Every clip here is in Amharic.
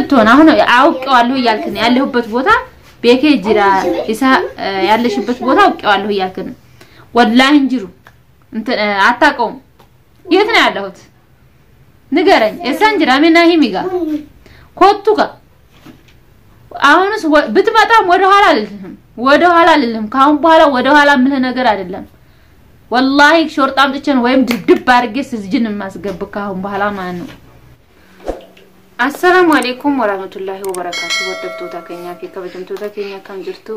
ብትሆን አሁን አውቀዋለሁ ይያልከኝ ያለሁበት ቦታ ቤኬ ጅራ ኢሳ ያለሽበት ቦታ አውቀዋለሁ ይያልከኝ ወላሂ እንጅሩ እንት አታቀውም የት ነው ያለሁት ንገረኝ እሳን ጅራ ምን ናሂሚጋ ኮቱጋ አሁንስ ብትመጣም ወደ ኋላ አልልህም ካሁን በኋላ ወደ ኋላ ምን ነገር አይደለም والله ሾርጣም ጥቸን ወይም ድድብ አርገስ ዝጅን ማስገብ ካሁን በኋላ ማን ነው السلام عليكم ورحمة الله وبركاته ودبتوتا كينيا في كبجمتوتا كينيا كم جرتو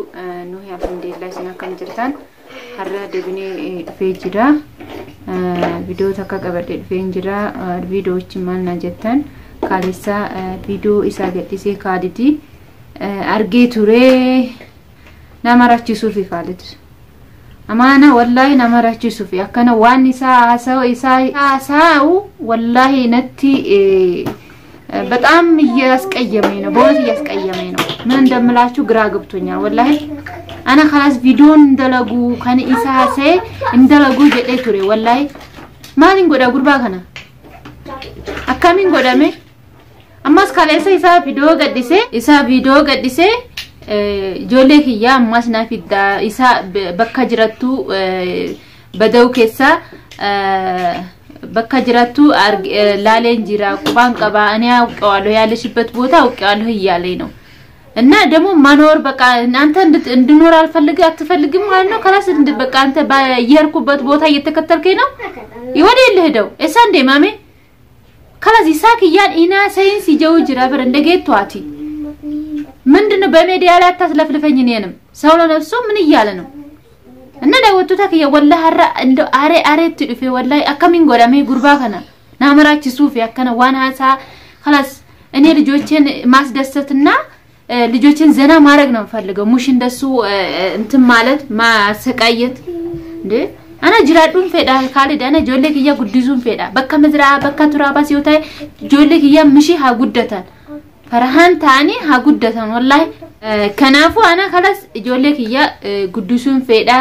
نوح الحمد لله سنا كم جرتان هرا دبني في جرا فيديو تكا قبل في جرا فيديو چمان نجتن كاليسا فيديو إسا قدسي كادتي أرجي توري نامراتي سوفي كادت أما أنا والله نامراتي سوفي أكنا وان إساو والله نتي በጣም ያስቀየመኝ ነው ቦት ያስቀየመኝ ነው ምን እንደምላችሁ ግራ ገብቶኛል والله انا خلاص ቪዲዮን እንደለጉ ከኔ ኢሳሴ እንደለጉ ጀዴ ቱሬ والله ማን ጎዳ ጉርባ ከና አካሚን ጎዳሜ አማስ ካለሰ ኢሳ ቪዲዮ ገዲሴ ጆሌ ኪያ ማስና ፊዳ ኢሳ በከጅረቱ በደው ኬሳ በከጅራቱ ላሌን ጂራ ቁባን ቀባ እኔ አውቀዋለሁ ያለሽበት ቦታ አውቀዋለሁ ይያለኝ ነው እና ደሞ ማኖር በቃ አንተ እንድኖር አትፈልግም ማለት ነው ከላስ በቃ አንተ በየርኩበት ቦታ እየተከተልከኝ ነው ይወዴል ሄደው እሳንዴ ማሜ ከላስ ይሳክ ያን ኢና ሳይንስ ይጀው ጂራ በር እንደጌቷቲ ምንድነው በሚዲያ ላይ አታስለፍልፈኝ እኔንም ሰው ለነፍሱ ምን ይያለ ነው እና ዳወቱታ ከየ والله እንደ አሬ ትድፊ والله አከሚን ጎዳሜ ጉርባ ከና ናመራች ሱፍ ያከና ዋናሳ خلاص እኔ ልጆችን ማስደሰትና ልጆችን ዘና ማድረግ ነው ፈልገው ሙሽ እንደሱ እንትን ማለት ማሰቃየት እንዴ انا ጅራዱን ፈዳ ካሊድ انا ጆሌክ ያ ጉዲዙን ፈዳ በከመዝራ በከቱራባ ሲውታይ ጆሌክ ያ ምሺ ሀጉደታን ፈርሃን ታኒ ሀጉደታን والله ከናፉ انا خلاص ጆሌክ ያ ጉዲሱን ፈዳ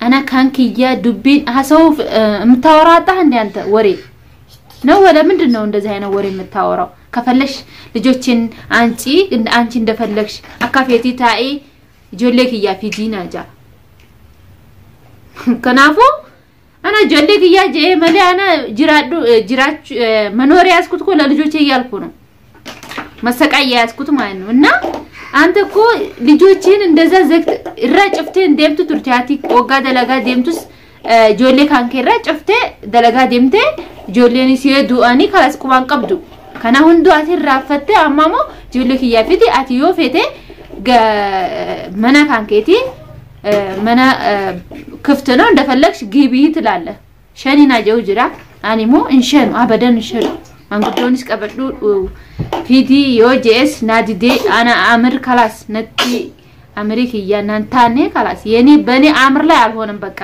انا كان كيا دبين حسو متاوراطه እንዴ አንተ ወሬ ነው ወለ ምንድነው እንደዚህ አይነት ወሬ መታወራው ከፈለሽ ልጆችን አንቺ እንደፈለግሽ አካፌቲ ታኢ ጆሌክ ያ ፊጂናጃ ከናፉ انا ጆሌክ ያ ጄ መለ انا ጅራች መኖሪያ ያስኩት ኮ ለልጆቼ ያልኩ ነው መሰቃያ ያስኩት ማለት ነው እና አንተ እኮ ልጆችን እንደዛ ዘክት ራጭፍቴ እንደምቱ ቱርቻቲ ቆጋ ደለጋ ደምቱስ ጆሌ ካንከራ ጭፍቴ ደለጋ ደምቴ ጆሌኒ ሲዱ አኒ ካላስ ቁባን ቀብዱ ከና ሁንዱ አትራፈተ አማሞ ጆሌ ከያፊቲ አትዮ ፌቴ መና ካንከቲ መና ክፍት ነው እንደፈለግሽ ግቢ ትላለ ሸኒና ጀውጅራ አኒሞ እንሸን አበደን እንሸን አንጉዶንስ ቀበዱ ፊዲ ዮጄስ ናዲዴ አና አምር خلاص ነቲ አሜሪካ ያናንታኔ خلاص የኔ በኔ አምር ላይ አልሆነም በቃ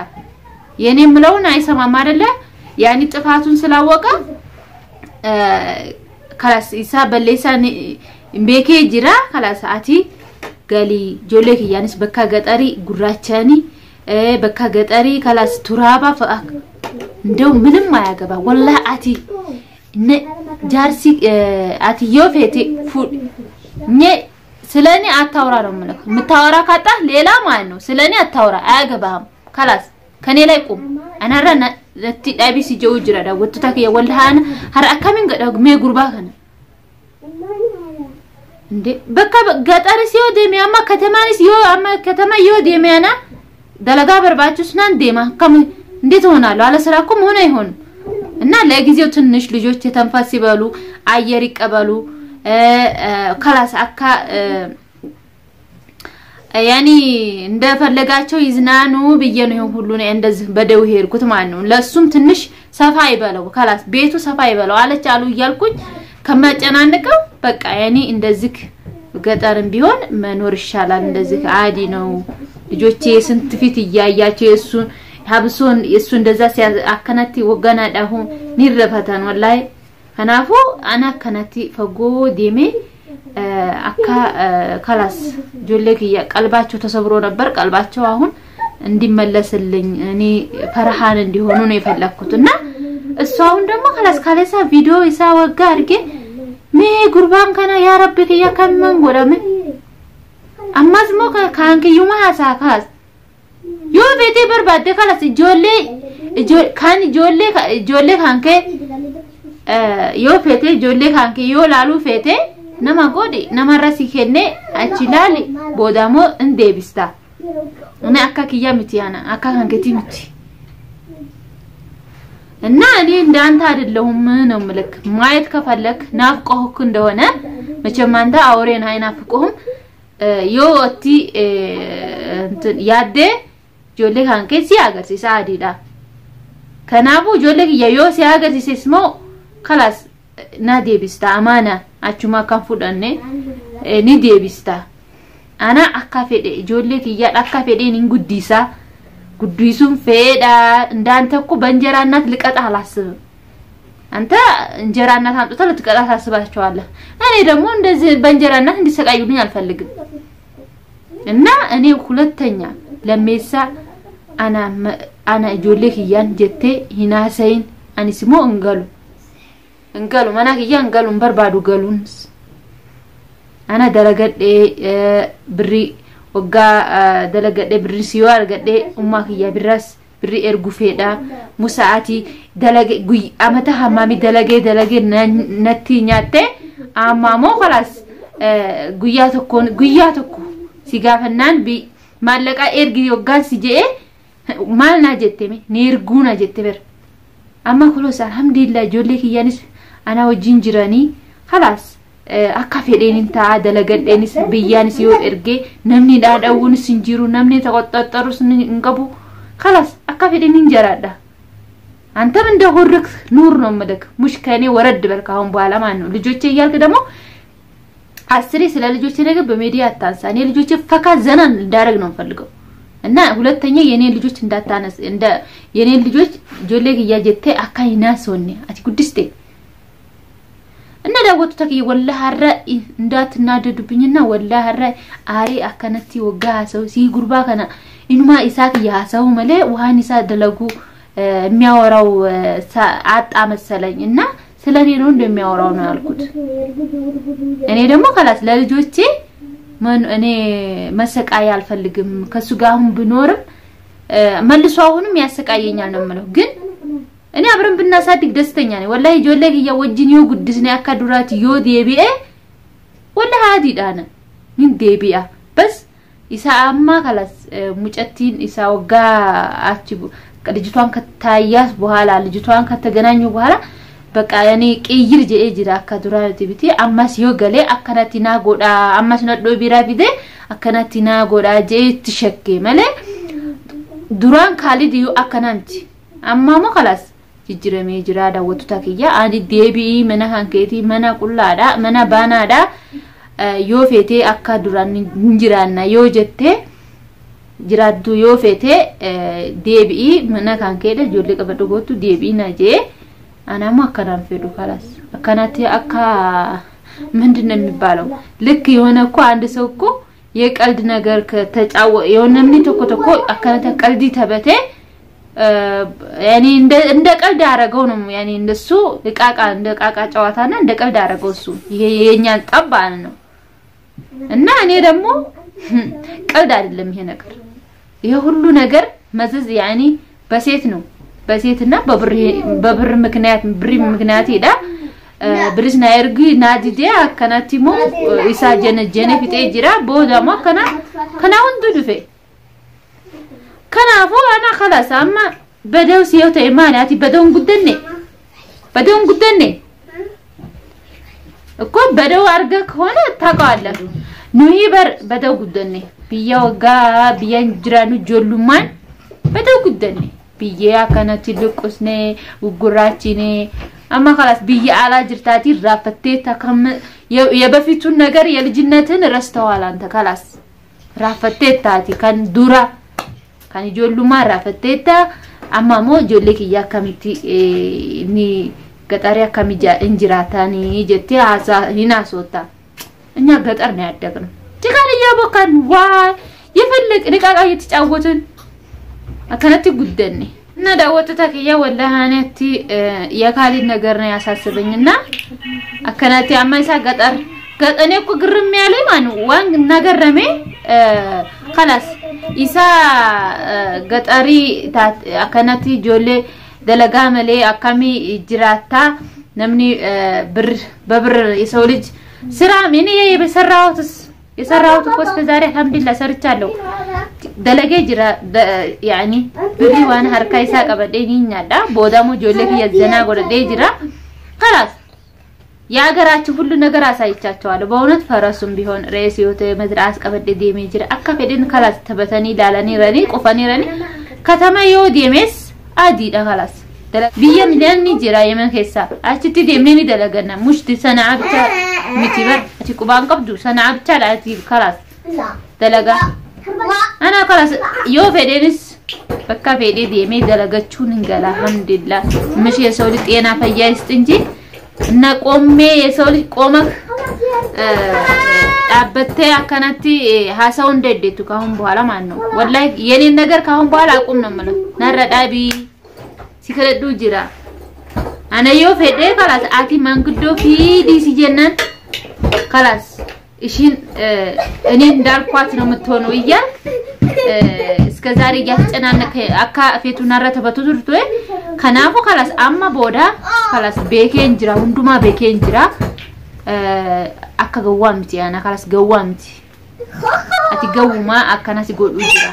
የኔ ምለውን አይሰማም አይደለ ያኒ ጥፋቱን ስላወቀ خلاص ኢሳ በሌሳ ቤኬ ጅራ خلاص አቲ ገሊ ጆሌክ ያንስ በካ ገጠሪ ጉራቻኒ በካ ገጠሪ خلاص ቱራባ ፈአክ እንደው ምንም አያገባ والله አቲ ጃርሲ አትዮ ፌቲ ፉድ ኔ ስለኔ አታውራ ነው ማለት ምታወራ ካጣ ሌላ ማለት ነው ስለኔ አታውራ አያገባም خلاص ከኔ ላይ ቁም انا ረና ለቲ ዳቢሲ ጆጅራ ዳወቱታ ከየወልሃን ሀር አካሚን ገዳግ ሜ ጉርባ ከነ እንዴ በቃ ገጠር ሲዮ ደሚያማ ከተማንስ ዮ አማ ከተማ ዮ ደሚያና ደለጋ በርባቹስናን ደማ ከም እንዴት ሆናሉ አለ ስራኩም ሆነ ይሆን እና ለጊዜው ትንሽ ልጆች ተንፋስ ይበሉ አየር ይቀበሉ خلاص አካ ያኒ እንደፈለጋቸው ይዝናኑ በየነው ሁሉ ነው እንደዚህ በደው ሄርኩት ማለት ነው ለሱም ትንሽ ሰፋ ይበለው خلاص ቤቱ ሰፋ ይበለው አለች አሉ ይያልኩኝ ከመጨናነቀው በቃ ያኒ እንደዚህ ገጠርም ቢሆን መኖር ይሻላል እንደዚህ አዲ ነው ልጆቼ ስንት ፊት ይያያቸው የሱን ሀብሶን የሱ እንደዛ ሲያከናቲ ወገና ዳሁ ንረፈታን والله ከናፉ አና ከናቲ ፈጎ ዲሜ አካ خلاص ጆሌክ ቀልባቸው ተሰብሮ ነበር ቀልባቸው አሁን እንዲመለስልኝ እኔ ፈርሃን እንዲሆኑ ነው የፈለኩትና እሱ አሁን ደግሞ خلاص ካለሳ ቪዲዮ ይሳወጋ አርጌ mee gurbaan kana yaa rabbi kiyya kan man godhame ammas moo kan kiyyuma haasaa kaas yoo beetee barbaadde kalas ijoollee kan kee yoo feete ijoollee kan kee yoo laaluu feete nama godhi nama rasi kenne achi laali boodamo indeebista እኔ akka kiyya miti yana akka kan keeti miti እና እኔ እንዳንተ አይደለሁም ነው ምልክ ማየት ከፈለክ ናፍቆህ እንደሆነ መቼም አንተ አውሬን አይናፍቆህም ዮቲ እንትን ያደ ጆሌ ካንከ ሲያገር ሲሳዲዳ ከናቡ ጆሌ የዮ ሲያገር ሲስሞ خلاص ናዴቢስታ አማና አቹማ ካንፉደኔ ኒዴቢስታ أنا أكافئ جولك يا أكافئ إنجوديسا قديسون فيدا أنت أكو بنجرانات لك أتعلاسب أنت بنجرانات هم تطلع لك أتعلاسب أشوالله أنا إذا مو ندز بنجرانات عندي سكايوني الفلق إننا أنا كلت تانية لما يسا أنا جولك يان جتة هنا سين أنا اسمه انقلو ما أنا كيا انقلو بربادو قالونس أنا دلقت بري وقا دلقت بري سيوار قد أمك يا براس بري إرجو فيدا مساعتي دلقت قوي أمتها مامي دلقت نتي نياته أما مو خلاص قوياتكو سيجافنان بي مالك إرجي وقا سيجي مال ناجتمي نيرجونا جتبر أما خلاص الحمد لله جولك يانس أنا وجينجراني خلاص أكافئين انت عادة لقدينيس بيانيس يو إرجي نمني داد أول سنجيرو نمني تقطرس نقبو خلاص أكافئين انجرادا أنت من ده هورك نور نمدك مش كاني ورد بالكهم بالا مانو لجوتشي يالك دمو عسري سلا لجوتشي نجب بميديا تانساني لجوتشي فكا زنان دارك نفلقو እና ሁለተኛ የኔ ልጆች እንዳታነስ እንደ የኔ ልጆች ጆሌግ ያጀቴ አካይና ሶኔ አቲ ጉድስቴ እና ዳወቱ ተከይ ወላሂ አረ እንዳትናደዱብኝና ወላሂ አረ አሪ አከነቲ ወጋ ሰው ሲ ጉርባ ከና ኢንማ ኢሳክ ያሰው መለ ወሃኒሳ ደለጉ የሚያወራው አጣ መሰለኝና ስለኔ ነው እንደሚያወራው ነው ያልኩት እኔ ደግሞ خلاص ለልጆቼ ማን እኔ መሰቃይ አልፈልግም ከሱ ጋርም ብኖርም መልሶ አሁንም ያሰቃየኛል ነው ማለት ግን እኔ አብረን ብናሳድግ ደስተኛ ነኝ ወላሂ ጆለግ ያወጅን ዮ ጉድስ ነው ያካዱራት ዮ ዲቢኤ ወላሂ አዲዳና ምን ዲቢያ በስ ኢሳአማ خلاص ሙጨቲን ኢሳውጋ አችቡ ልጅቷን ከታያስ በኋላ ልጅቷን ከተገናኙ በኋላ በቃ ያኔ ቀይር ጀእጅራ አካዱራት ቢቲ አማስ ዮገሌ አከናቲና ጎዳ አማስ ነዶ ቢራ ቢደ አከናቲና ጎዳ ጀት ሸከ መለ ዱራን ካሊድ ዩ አከናንቲ አማሞ خلاص ጅጅረሜ ጅራ ዳወቱ ታከያ አዲ ዴቢ መና ሃንኬቲ መና ቁላዳ መና ባናዳ ዮፌቴ አካዱራን እንጅራና ዮጀቴ ጅራዱ ዮፌቴ ዴቢ መና ሃንኬደ ጆሌ ቀበዶጎቱ ዴቢ ናጄ أنا ما كلام في دوكالاس كانت أكا من دنا مبالو لك يونا كو عند سوكو يقلد نجار كتجاو يونا مني تكو أكانت قلدي تبته يعني عند قلد عرقونهم يعني عند سو عندك جواتنا عند قلد عرقوسو ينيال طبعاً إننا أنا دمو قلد عدلهم هنا نجار يهولو نجار مزز يعني بسيتنو بسيتنا ببر مكنات بري مكناتي دا بريسنا يرغي نادي دي كانتي مو إسا جنة في تيجرا بودا ما كنا هندو دفي كنا فو أنا خلاص أما بدو سيوتا إيماناتي بدون قدني أكو بدو أرغك هنا تاقالك نوهي بدو قدني بيا وغا بيا جرانو جولومان بدو قدني بيا كانت لقسني وقراتيني أما خلاص بيا على جرتاتي رافتيتا كم يبفتون نجار يلجنتين رستوال أنت خلاص رافتيتاتي كان دورا كان يجولو ما رافتيتا أما مو جولك يا كمتي ني قطاريا كميجا إنجراتاني جتي عسا هنا صوتا إني قطار نعدكنا تكالي يا بكان واي يفلك نكاكا يتجاوزن أكانت قدني ዳወጡ ተከያ ወላሃነቲ የካሊድ ነገር ነው ያሳስበኝና አከናቲ አማይሳ ገጠር ገጠኔ እኮ ግርም ያለኝ ማን ዋን ነገረሜ خلاص ኢሳ ገጠሪ አከናቲ ጆሌ ደለጋ መሌ አካሚ ጅራታ ነምኒ በብር የሰው ልጅ ስራ ምን የሰራሁት እኮ እስከ ዛሬ አልሐምዱሊላህ ሰርቻለሁ ደለገ ጅራ ያኒ ብሪ ዋና ሀርካይሳ ቀበደኝኛዳ ቦዳሙ ጆሌክ የዘና ጎደደ ጅራ خلاص ያገራችሁ ሁሉ ነገር አሳይቻቸዋለሁ በእውነት ፈረሱም ቢሆን ሬሲዮት መድራስ ቀበደ ዲሜጅራ አካፈደን خلاص ተበተኒ ላላኒ ረኒ ቆፈኒ ረኒ ከተማ የወዲሜስ አዲዳ خلاص بيم لاني جرا يمن خيسا اشتي ديمني دلغنا مشت سنه عبتا متيبر تقبان قبدو سنه عبتا لاتي خلاص دلغا انا خلاص يو فدينس بكا فدي ديمي دلغچون انغلا الحمد لله مش يسول ጤና ፈያይስት እንጂ እና ቆሜ የሰው ልጅ ቆመክ አበተ አከናቲ ሐሳው እንደደቱ ካሁን በኋላ ማን ነው ወላይ የኔን ነገር ካሁን በኋላ አቁም ነው ማለት ነረዳቢ ሲከረዱ ጅራ አነዮ ፈደ خلاص አቲ መንግዶ ፊዲ ሲጀነን خلاص እሺን እኔ እንዳልኳት ነው የምትሆነው ይያል እስከ ዛሬ ያስጨናነከ አካ ፌቱና ረተበቱ ዙርቶ ከናፉ خلاص አማ ቦዳ خلاص ቤኬን ጅራ ሁንዱማ ቤኬን ጅራ አካ ገዋምቲ ያና خلاص ገዋምቲ አቲ ገውማ አካናሲ ጎዱ ጅራ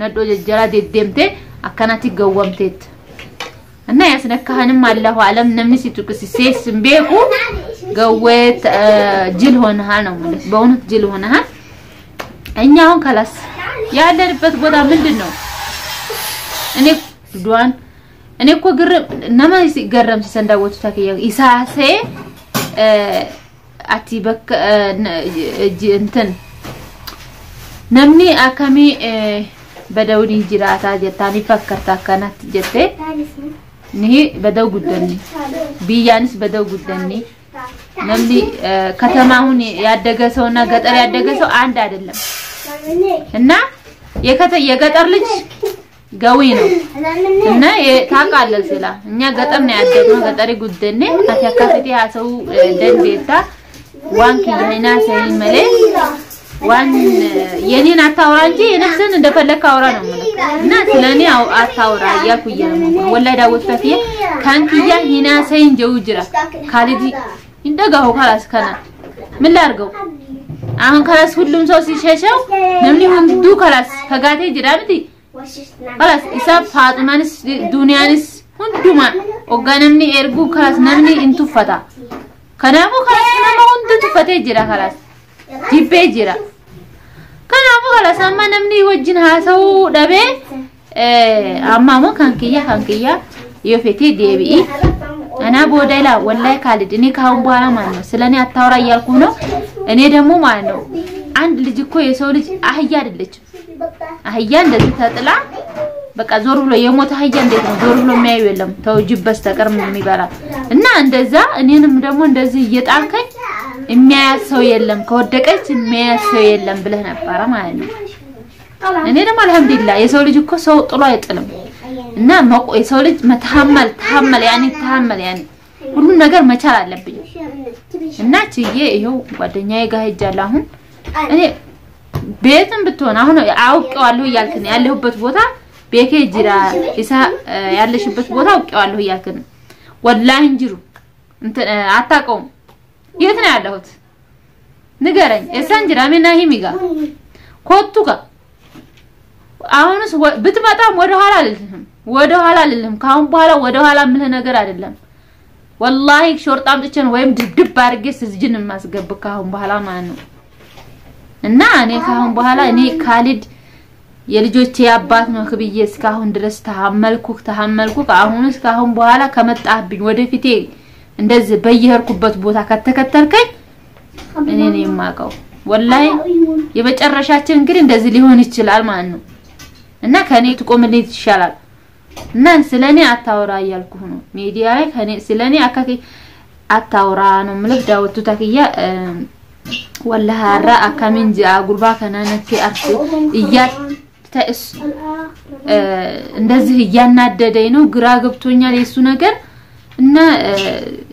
ነዶ ጀራ ደደምቴ አካናቲ ገዋምቴት እና ያስነካህንም አላሁ ዓለም ነምሲ ትኩሲስ ስምቤኩ ገወት ጅል ሆነሃል ነው ማለት በእውነት ጅል ሆነሃል እኛውን خلاص ያለንበት ቦታ ምንድነው እኔ እኮ ግርም ነማይስ ገረም ሲሰንዳወቱ ታከየ ኢሳሴ አቲ በክ እንትን ነምኒ አካሚ በደውዲ ጅራታ ጀታኒ ፈከርታ ከናት ጀቴ ነህ በደው ጉደኒ ቢያንስ በደው ጉደኒ ነምኒ ከተማውን ያደገ ሰውና ገጠር ያደገ ሰው አንድ አይደለም እና የገጠር ልጅ ጋዊ ነው እና ታቃለል ሲላ እኛ ገጠር ነው ያደገው ገጠሪ ጉደኒ አታካፈቲ ያሰው ደንዴታ ዋንኪ የና ሳይ መለ ዋን የኔን አታውራ እንጂ የነፍስን እንደፈለክ አውራ ነው ማለት እና ስለኔ አታውራ ያኩየ ነው ወላይ ዳውት ፈቲየ ካንኪያ ሂና ሳይን ጀውጅራ ካሊዲ እንደጋው خلاص ከና ምን ላርገው አሁን خلاص ሁሉም ሰው ሲሸሸው ነምኒ ሁንዱ خلاص ከጋቴ ጅራልቲ خلاص ኢሳብ ፋጥማንስ ዱንያንስ ሁንዱማ ኦጋነምኒ ኤርጉ خلاص ነምኒ እንቱፈታ ከናሙ خلاص ነምኒ ሁንዱ ትፈቴ ጅራ خلاص ጂቤ ጅራ ከናሙ خلاص አማ ነምኒ ወጅን ሃሰው ደበ አማሞ ካንኪያ የፈቴ ዴቢ انا ቦዳይላ ወላይ ካሊድ እኔ ካሁን በኋላ ማለት ነው ስለኔ አታውራ ያልኩ ነው እኔ ደግሞ ማለት ነው አንድ ልጅ እኮ የሰው ልጅ አህያ አይደለች አህያ እንደዚህ ተጥላ በቃ ዞር ብሎ የሞተ አህያ እንዴት ነው ዞር ብሎ የሚያዩ የለም ተውጅብ በስተቀር የሚበላ እና እንደዛ እኔንም ደግሞ እንደዚህ እየጣልከኝ የሚያያሰው የለም ከወደቀች የሚያያሰው የለም ብለህ ነበር ማለት ነው እኔ ደግሞ አልহামዱሊላህ የሰው ልጅ እኮ ሰው ጥሎ አይጥልም እና የሰው ልጅ ተሐመል ያኒ ሁሉ ነገር መቻል አለብኝ እና ቺዬ ይሄው ጓደኛዬ ጋር ሄጃለሁ አሁን እኔ ቤትም ብትሆን አሁን አውቀዋለሁ ያልከኝ ያለሁበት ቦታ ቤኬ ጅራ ኢሳ ያለሽበት ቦታ አውቀዋለሁ ያልከኝ ወላሂ እንጅሩ እንት አታቀውም የት ነው ያለሁት ንገረኝ እሳንጅራ ምን ናሂሚጋ ኮቱጋ አሁንስ ብትመጣም ወደ ኋላ ልልህም ካሁን በኋላ ወደ ኋላ ምለ ነገር አይደለም والله ሾርጣም ጥቸን ወይም ድድብ አርጌ ስጅን ማስገብ ካሁን በኋላ ማን ነው እና እኔ ካሁን በኋላ እኔ ካሊድ የልጆቼ አባት ነው ከብዬ እስካሁን ድረስ ተሐመልኩ አሁንስ ካሁን በኋላ ከመጣብኝ ወደፊቴ እንደዚህ በየሄርኩበት ቦታ ከተከተልከኝ እኔ ነኝ የማቀው والله የመጨረሻችን እንግዲህ እንደዚህ ሊሆን ይችላል ማለት ነው እና ከኔ ትቆምልኝ ይሻላል እና ስለኔ አታውራ ያልኩ ነው ሚዲያ ላይ ከኔ ስለኔ አካኪ አታውራ ነው ምልክ ዳውቱ ታኪያ والله ራ አካሚን ጃ ጉርባ ከናነቴ አርሱ እያ ተስ እንደዚህ ያናደደኝ ነው ግራ ገብቶኛል የሱ ነገር እና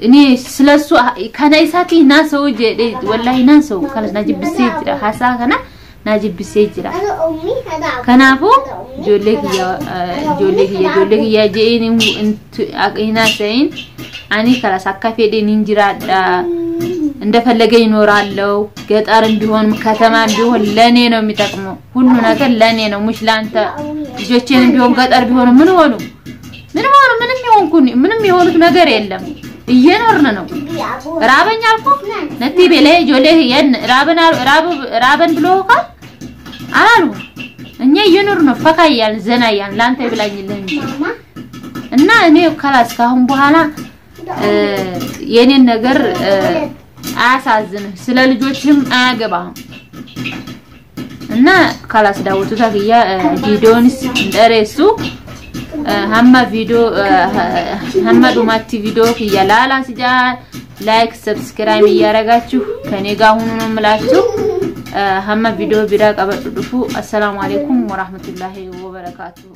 እኔ ስለሱ ከናይሳቲ ናሰው ወላሂ ናሰው ካለስ ናጅብ ሴት ሐሳ ከና ናጅብ ሴት ይራ ከናፎ ጆሌክ ያ ጄኒ ኢና ሰይን አኒ ካላስ አካፌዴን እንጅራዳ እንደፈለገ ይኖራለው ገጠርም ቢሆን ከተማም ቢሆን ለኔ ነው የሚጠቅመው ሁሉ ነገር ለኔ ነው ሙሽ ላንተ ልጆቼንም ቢሆን ገጠር ቢሆን ምን ሆኑ ምንም የሆኑት ነገር የለም እየኖርን ነው ራበኛ አልኩ ነቲ በለ ጆሌ ያን ራበን ብሎካ አላሉ እኛ እየኖር ነው ፈካያል ዘናያን ላንተ ይብላኝልህ እና እኔ ካላስ ካሁን በኋላ የኔን ነገር አሳዝን ስለ ልጆችም አያገባም እና ካላስ ዳውቱ ታግያ ቪዲዮንስ እንደረሱ hamma video hamma dumati video kiyalala sija like subscribe yaragachu kane ga hunu no mlachu hamma video bira qabadu dufu assalamu alaikum wa rahmatullahi wa barakatuh